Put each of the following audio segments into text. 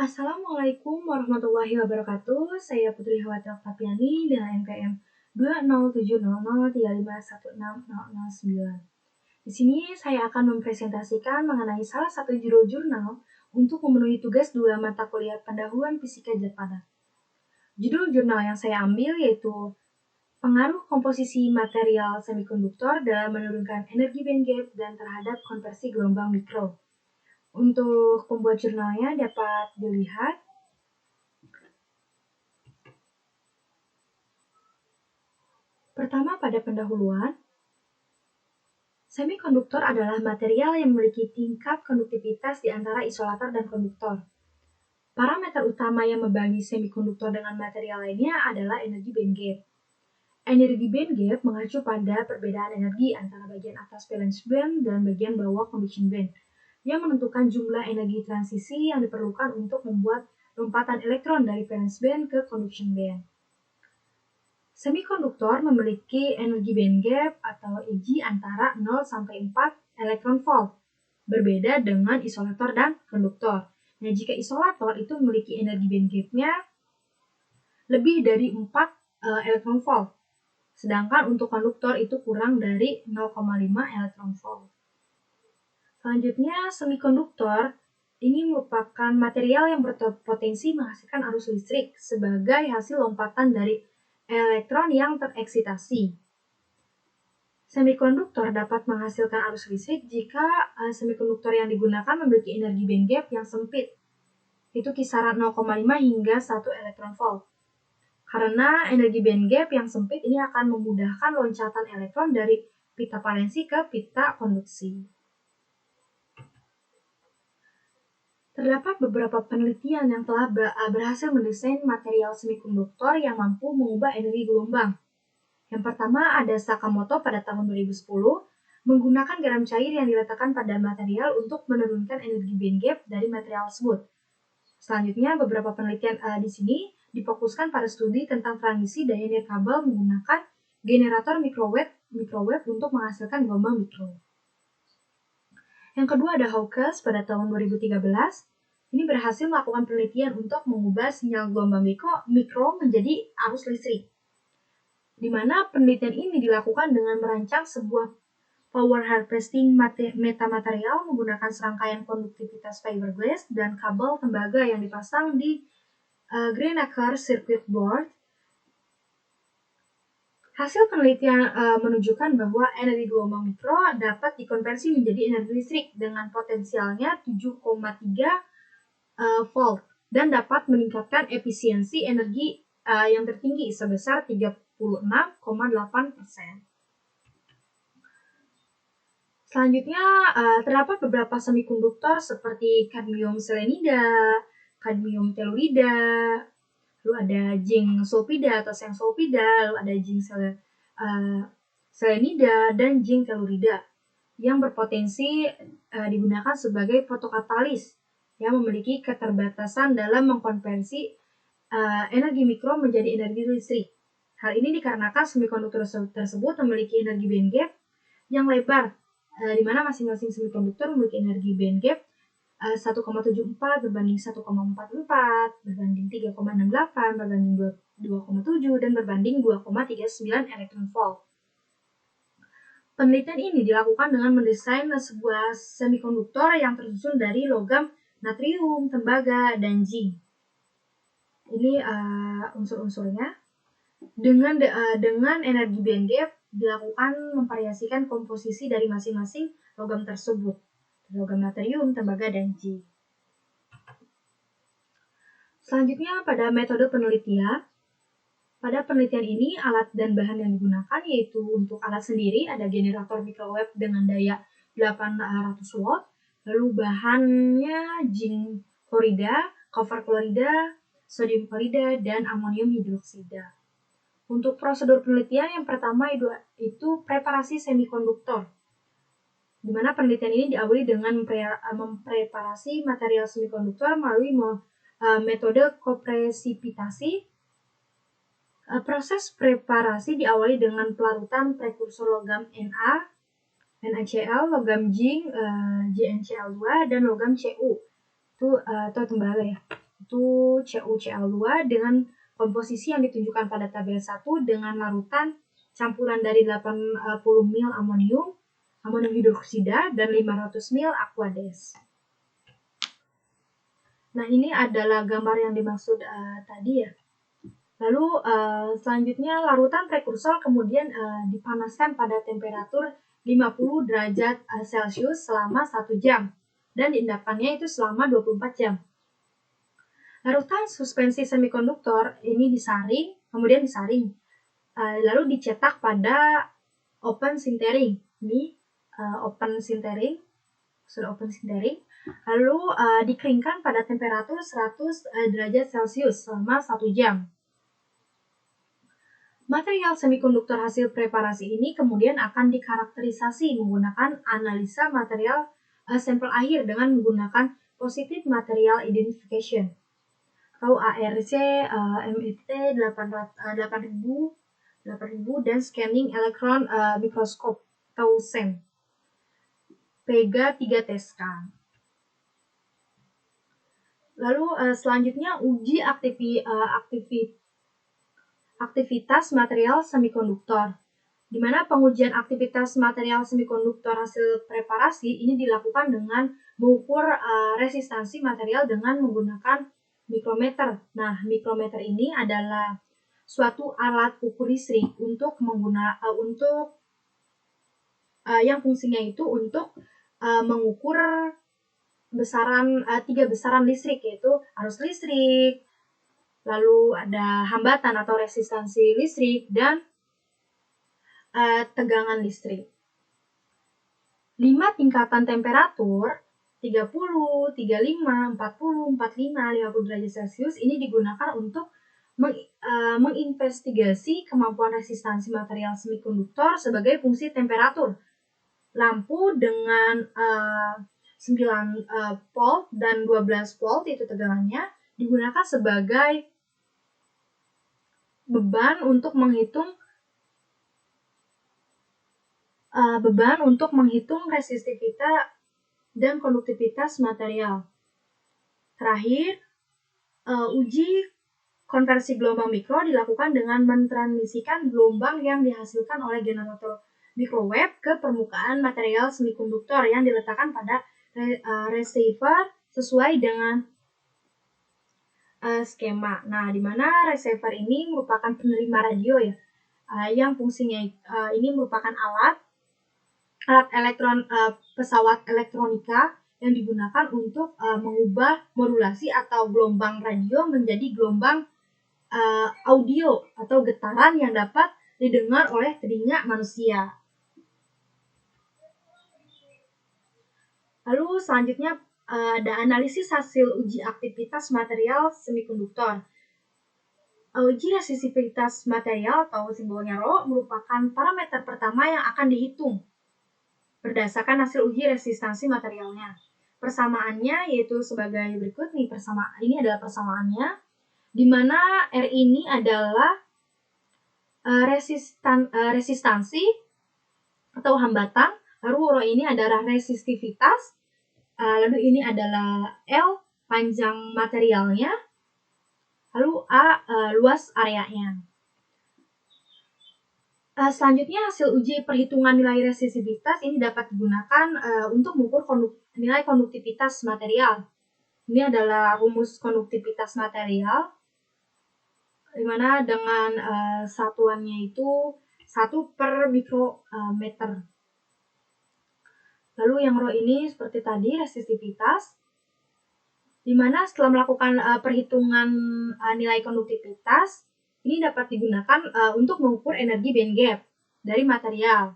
Assalamualaikum warahmatullahi wabarakatuh. Saya Putri Hawati Oktaviani dengan NPM 2070035160009. Di sini saya akan mempresentasikan mengenai salah satu judul jurnal untuk memenuhi tugas 2 mata kuliah pendahuluan fisika zat padat. Judul jurnal yang saya ambil yaitu Pengaruh komposisi material semikonduktor dalam menurunkan energi band gap dan terhadap konversi gelombang mikro. Untuk pembuat jurnalnya dapat dilihat. Pertama, pada pendahuluan, semikonduktor adalah material yang memiliki tingkat konduktivitas di antara isolator dan konduktor. Parameter utama yang membagi semikonduktor dengan material lainnya adalah energi band gap. Energi band gap mengacu pada perbedaan energi antara bagian atas valence band dan bagian bawah conduction band, yang menentukan jumlah energi transisi yang diperlukan untuk membuat lompatan elektron dari valence band ke conduction band. Semikonduktor memiliki energi band gap atau EG antara 0 sampai 4 elektron volt, berbeda dengan isolator dan konduktor. Nah, jika isolator itu memiliki energi band gap-nya lebih dari 4 elektron volt, sedangkan untuk konduktor itu kurang dari 0,5 elektron volt. Selanjutnya, semikonduktor ini merupakan material yang berpotensi menghasilkan arus listrik sebagai hasil lompatan dari elektron yang tereksitasi. Semikonduktor dapat menghasilkan arus listrik jika semikonduktor yang digunakan memiliki energi band gap yang sempit, itu kisaran 0,5 hingga 1 elektron volt. Karena energi band gap yang sempit ini akan memudahkan loncatan elektron dari pita valensi ke pita konduksi. Terdapat beberapa penelitian yang telah berhasil mendesain material semikonduktor yang mampu mengubah energi gelombang. Yang pertama ada Sakamoto pada tahun 2010 menggunakan garam cair yang diletakkan pada material untuk menurunkan energi band gap dari material tersebut. Selanjutnya beberapa penelitian di sini difokuskan pada studi tentang transisi daya nirkabel menggunakan generator microwave untuk menghasilkan gelombang mikro. Yang kedua ada Hawkes pada tahun 2013. Ini berhasil melakukan penelitian untuk mengubah sinyal gelombang mikro menjadi arus listrik. Di mana penelitian ini dilakukan dengan merancang sebuah power harvesting metamaterial menggunakan serangkaian konduktivitas fiberglass dan kabel tembaga yang dipasang di Greenacre circuit board. Hasil penelitian menunjukkan bahwa energi gelombang mikro dapat dikonversi menjadi energi listrik dengan potensialnya 7,3 volt dan dapat meningkatkan efisiensi energi yang tertinggi sebesar 36,8%. Selanjutnya terdapat beberapa semikonduktor seperti kadmium selenida, kadmium telurida, lalu ada zinc sulfida atau seng sulfida, lalu ada zinc selenida dan zinc telurida yang berpotensi digunakan sebagai fotokatalis yang memiliki keterbatasan dalam mengkonversi energi mikro menjadi energi listrik. Hal ini dikarenakan semikonduktor tersebut memiliki energi band gap yang lebar, di mana masing-masing semikonduktor memiliki energi band gap 1,74 berbanding 1,44, berbanding 3,68, berbanding 2,7, dan berbanding 2,39 elektron volt. Penelitian ini dilakukan dengan mendesain sebuah semikonduktor yang tersusun dari logam natrium, tembaga, dan zinc. Ini unsur-unsurnya. Dengan energi band gap dilakukan memvariasikan komposisi dari masing-masing logam tersebut. Logam natrium, tembaga, dan zinc. Selanjutnya pada metode penelitian. Pada penelitian ini alat dan bahan yang digunakan yaitu untuk alat sendiri ada generator microwave dengan daya 800 watt, lalu bahannya zinc klorida, copper klorida, sodium klorida, dan amonium hidroksida. Untuk prosedur penelitian yang pertama itu preparasi semikonduktor, di mana penelitian ini diawali dengan mempreparasi material semikonduktor melalui metode kopresipitasi. Proses preparasi diawali dengan pelarutan prekursor logam NaCl, logam zinc, JnCl2, dan logam Cu, itu atau tembaga ya. itu CuCl2 dengan komposisi yang ditunjukkan pada tabel 1 dengan larutan campuran dari 80 ml amonium hidroksida, dan 500 ml Aquades. Nah, ini adalah gambar yang dimaksud tadi ya. Lalu selanjutnya larutan prekursor kemudian dipanaskan pada temperatur 50 derajat Celcius selama 1 jam dan diendapkannya itu selama 24 jam. Larutan suspensi semikonduktor ini kemudian disaring, lalu dicetak pada open sintering. Ini open sintering, lalu dikeringkan pada temperatur 100 derajat Celcius selama 1 jam. Material semikonduktor hasil preparasi ini kemudian akan dikarakterisasi menggunakan analisa material sampel akhir dengan menggunakan Positive Material Identification atau ARC, MET 8000 dan Scanning Electron Microscope atau SEM, Pega 3 Tescan. Lalu selanjutnya uji aktivitas material semikonduktor, di mana pengujian aktivitas material semikonduktor hasil preparasi ini dilakukan dengan mengukur resistansi material dengan menggunakan mikrometer. Nah, mikrometer ini adalah suatu alat ukur listrik yang fungsinya itu untuk mengukur tiga besaran listrik, yaitu arus listrik, lalu ada hambatan atau resistansi listrik, dan tegangan listrik. 5 tingkatan temperatur 30, 35, 40, 45, 50 derajat Celcius ini digunakan untuk menginvestigasi kemampuan resistansi material semikonduktor sebagai fungsi temperatur. Lampu dengan 9 volt dan 12 volt itu tegangannya digunakan sebagai beban untuk menghitung resistivitas dan konduktivitas material. Terakhir, uji konversi gelombang mikro dilakukan dengan mentransmisikan gelombang yang dihasilkan oleh generator microwave ke permukaan material semikonduktor yang diletakkan pada receiver sesuai dengan skema. Nah, di mana receiver ini merupakan penerima radio ya, yang fungsinya ini merupakan alat pesawat elektronika yang digunakan untuk mengubah modulasi atau gelombang radio menjadi gelombang audio atau getaran yang dapat didengar oleh telinga manusia. Lalu selanjutnya ada analisis hasil uji aktivitas material semikonduktor. Uji resistivitas material atau simbolnya Rho merupakan parameter pertama yang akan dihitung berdasarkan hasil uji resistansi materialnya. Persamaannya yaitu sebagai berikut nih, ini adalah persamaannya, di mana R ini adalah resistansi atau hambatan, lalu Rho ini adalah resistivitas, lalu ini adalah L panjang materialnya, lalu A luas areanya. Selanjutnya hasil uji perhitungan nilai resistivitas ini dapat digunakan untuk mengukur nilai konduktivitas material. Ini adalah rumus konduktivitas material, di mana dengan satuannya itu 1 per mikrometer. Lalu yang Rho ini seperti tadi resistivitas, di mana setelah melakukan perhitungan nilai konduktivitas, ini dapat digunakan untuk mengukur energi band gap dari material.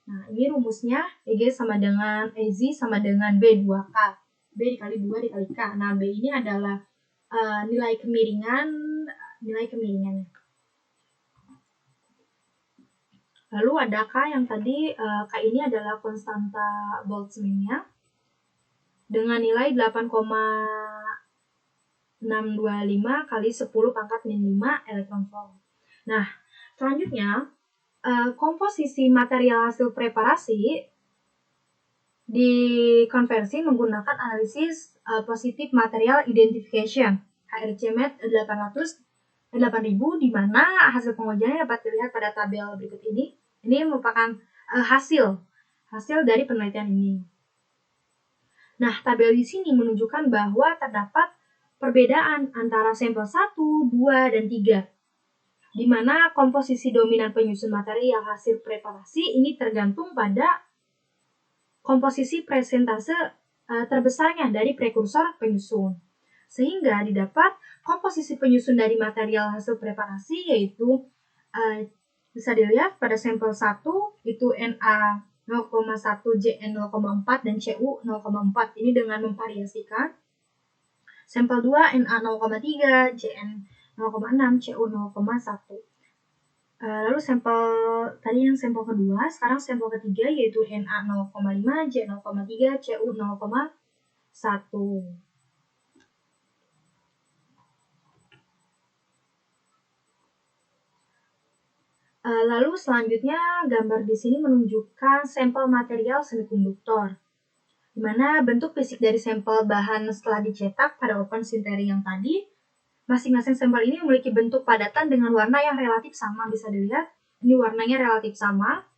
Nah, ini rumusnya EG sama dengan EZ sama dengan B2K. B dikali 2 dikali K. Nah, B ini adalah nilai kemiringannya. Lalu ada K yang tadi, K ini adalah konstanta Boltzmann-nya dengan nilai 8,625 kali 10 pangkat min 5 elektron volt. Nah, selanjutnya komposisi material hasil preparasi dikonversi menggunakan analisis Positive Material Identification HRC-MET 8000, di mana hasil pengujiannya dapat dilihat pada tabel berikut ini. Ini merupakan hasil dari penelitian ini. Nah, tabel di sini menunjukkan bahwa terdapat perbedaan antara sampel 1, 2, dan 3, di mana komposisi dominan penyusun material hasil preparasi ini tergantung pada komposisi presentase terbesarnya dari prekursor penyusun. Sehingga didapat komposisi penyusun dari material hasil preparasi yaitu bisa dilihat pada sampel 1 itu Na 0,1, Jn 0,4, dan Cu 0,4. Ini dengan memvariasikan. Sampel 2 Na 0,3, Jn 0,6, Cu 0,1. Lalu yang sampel kedua, sekarang sampel ketiga yaitu Na 0,5, J 0,3, Cu 0,1. Lalu selanjutnya gambar di sini menunjukkan sampel material semikonduktor, di mana bentuk fisik dari sampel bahan setelah dicetak pada open sintering yang tadi. Masing-masing sampel ini memiliki bentuk padatan dengan warna yang relatif sama. Bisa dilihat, ini warnanya relatif sama.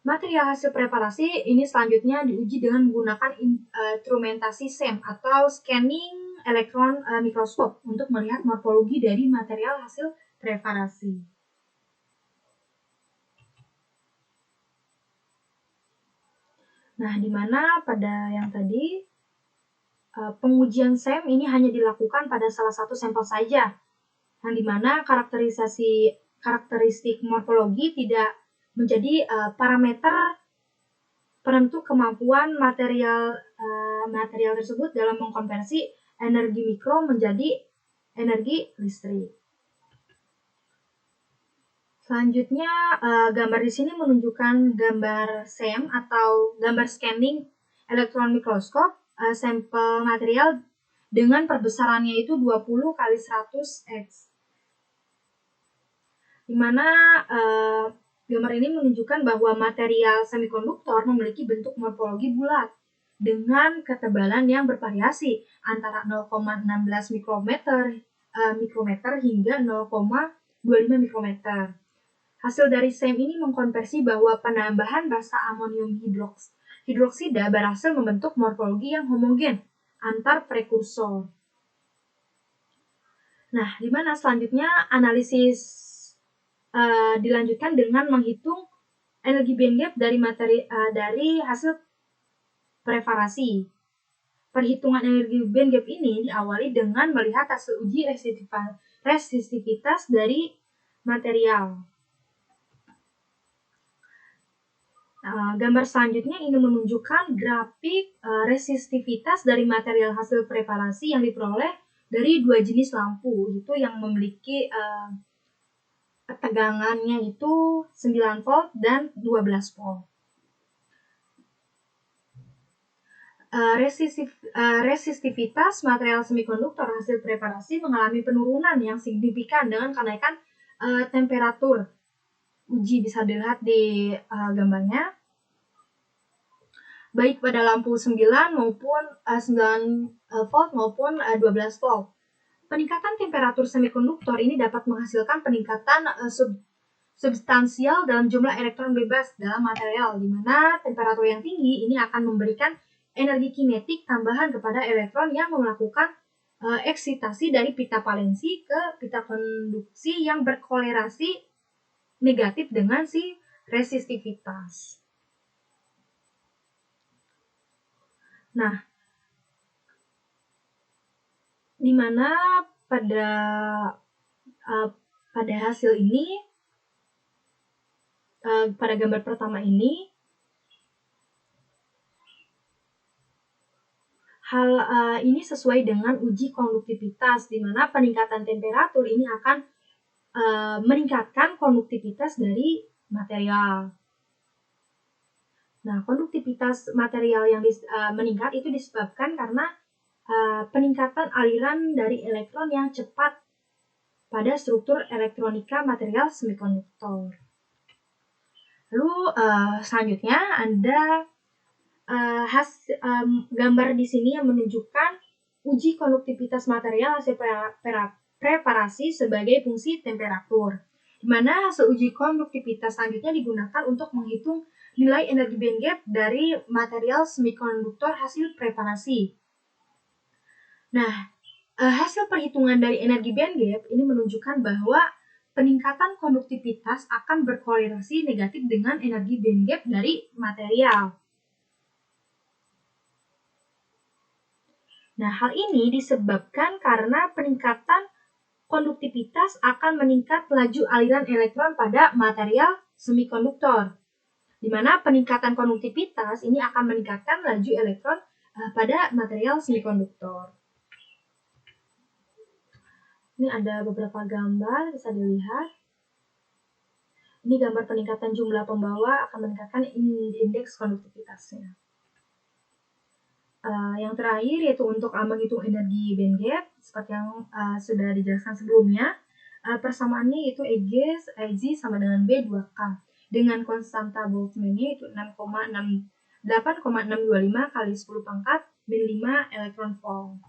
Material hasil preparasi ini selanjutnya diuji dengan menggunakan instrumentasi SEM atau Scanning Electron Microscope untuk melihat morfologi dari material hasil preparasi. Nah, di mana pada yang tadi pengujian SEM ini hanya dilakukan pada salah satu sampel saja, yang dimana karakteristik morfologi tidak menjadi parameter penentu kemampuan material tersebut dalam mengkonversi energi mikro menjadi energi listrik. Selanjutnya, gambar di sini menunjukkan gambar SEM atau gambar Scanning Electron Microscope sampel material dengan perbesarannya itu 20 kali 100x. Di mana gambar ini menunjukkan bahwa material semikonduktor memiliki bentuk morfologi bulat dengan ketebalan yang bervariasi antara 0,16 mikrometer hingga 0,25 mikrometer. Hasil dari SEM ini mengkonversi bahwa penambahan basa amonium hidroksida berhasil membentuk morfologi yang homogen antar prekursor. Nah, di mana selanjutnya analisis dilanjutkan dengan menghitung energi bandgap dari hasil preparasi. Perhitungan energi bandgap ini diawali dengan melihat hasil uji resistivitas dari material. Gambar selanjutnya ini menunjukkan grafik resistivitas dari material hasil preparasi yang diperoleh dari dua jenis lampu, itu yang memiliki ketegangannya itu 9 volt dan 12 volt. Resistivitas material semikonduktor hasil preparasi mengalami penurunan yang signifikan dengan kenaikan temperatur uji. Bisa dilihat di gambarnya, baik pada lampu 9 volt maupun 12 volt. Peningkatan temperatur semikonduktor ini dapat menghasilkan peningkatan substansial dalam jumlah elektron bebas dalam material, di mana temperatur yang tinggi ini akan memberikan energi kinetik tambahan kepada elektron yang melakukan eksitasi dari pita valensi ke pita konduksi yang berkolerasi negatif dengan si resistivitas. Nah, di mana pada hasil ini, pada gambar pertama ini, hal ini sesuai dengan uji konduktivitas, di mana peningkatan temperatur ini akan meningkatkan konduktivitas dari material. Nah, konduktivitas material yang meningkat itu disebabkan karena peningkatan aliran dari elektron yang cepat pada struktur elektronika material semikonduktor. Lalu selanjutnya ada gambar di sini yang menunjukkan uji konduktivitas material hasil preparasi sebagai fungsi temperatur, di mana hasil uji konduktivitas selanjutnya digunakan untuk menghitung nilai energi band gap dari material semikonduktor hasil preparasi. Nah, hasil perhitungan dari energi band gap ini menunjukkan bahwa peningkatan konduktivitas akan berkorelasi negatif dengan energi band gap dari material. Nah, hal ini disebabkan karena peningkatan konduktivitas akan meningkat laju aliran elektron pada material semikonduktor, di mana peningkatan konduktivitas ini akan meningkatkan laju elektron pada material semikonduktor. Ini ada beberapa gambar, bisa dilihat. Ini gambar peningkatan jumlah pembawa akan meningkatkan indeks konduktivitasnya. Yang terakhir yaitu untuk menghitung energi band gap, seperti yang sudah dijelaskan sebelumnya. Persamaannya yaitu Eg sama dengan B2K dengan konstanta Boltzmann-nya yaitu 8,625 kali 10 pangkat min 5 elektron volt.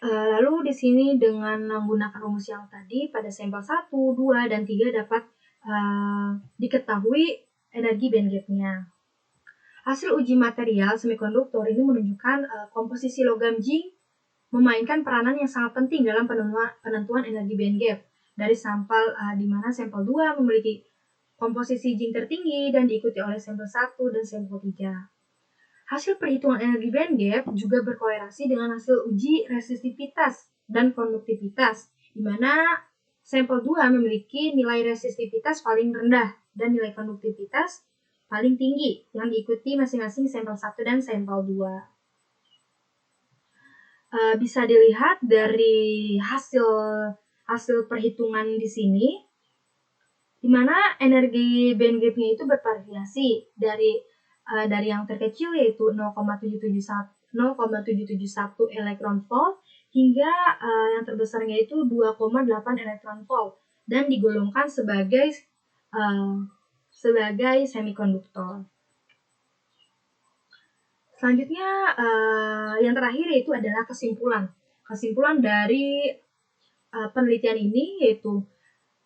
Lalu di sini dengan menggunakan rumus yang tadi pada sampel 1, 2, dan 3 dapat diketahui energi band gap-nya. Hasil uji material semikonduktor ini menunjukkan komposisi logam zinc memainkan peranan yang sangat penting dalam penentuan energi band gap. Dari sampel di mana sampel 2 memiliki komposisi zinc tertinggi dan diikuti oleh sampel 1 dan sampel 3. Hasil perhitungan energi band gap juga berkorelasi dengan hasil uji resistivitas dan konduktivitas, di mana sampel 2 memiliki nilai resistivitas paling rendah dan nilai konduktivitas paling tinggi, yang diikuti masing-masing sampel 1 dan sampel 2. Bisa dilihat dari hasil perhitungan di sini, di mana energi band gap-nya itu bervariasi dari yang terkecil yaitu 0,771 elektron volt hingga yang terbesarnya itu 2,8 elektron volt dan digolongkan sebagai semikonduktor. Selanjutnya yang terakhir yaitu adalah kesimpulan. Kesimpulan dari penelitian ini yaitu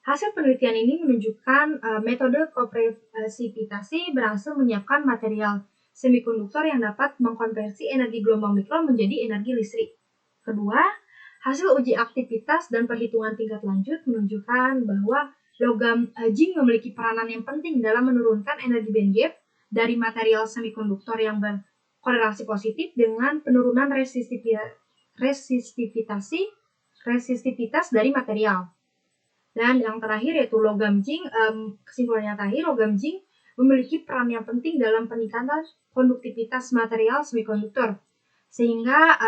hasil penelitian ini menunjukkan metode kopresivitasi berhasil menyiapkan material semikonduktor yang dapat mengkonversi energi gelombang mikro menjadi energi listrik. Kedua, hasil uji aktivitas dan perhitungan tingkat lanjut menunjukkan bahwa logam zinc memiliki peranan yang penting dalam menurunkan energi band gap dari material semikonduktor yang berkorelasi positif dengan penurunan resistivitas dari material. Dan yang terakhir yaitu logam zinc, kesimpulan yang terakhir, logam zinc memiliki peran yang penting dalam peningkatan konduktivitas material semikonduktor. Sehingga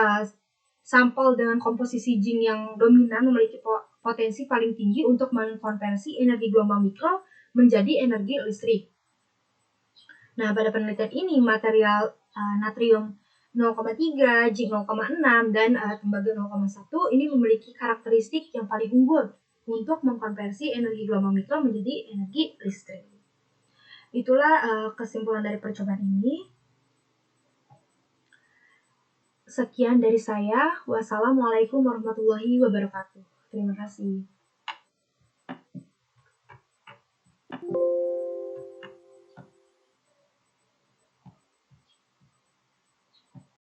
sampel dengan komposisi zinc yang dominan memiliki potensi paling tinggi untuk mengkonversi energi gelombang mikro menjadi energi listrik. Nah, pada penelitian ini material natrium 0,3, zinc 0,6, dan tembaga 0,1 ini memiliki karakteristik yang paling unggul untuk mengkonversi energi gelombang mikro menjadi energi listrik. Itulah kesimpulan dari percobaan ini. Sekian dari saya. Wassalamualaikum warahmatullahi wabarakatuh. Terima kasih.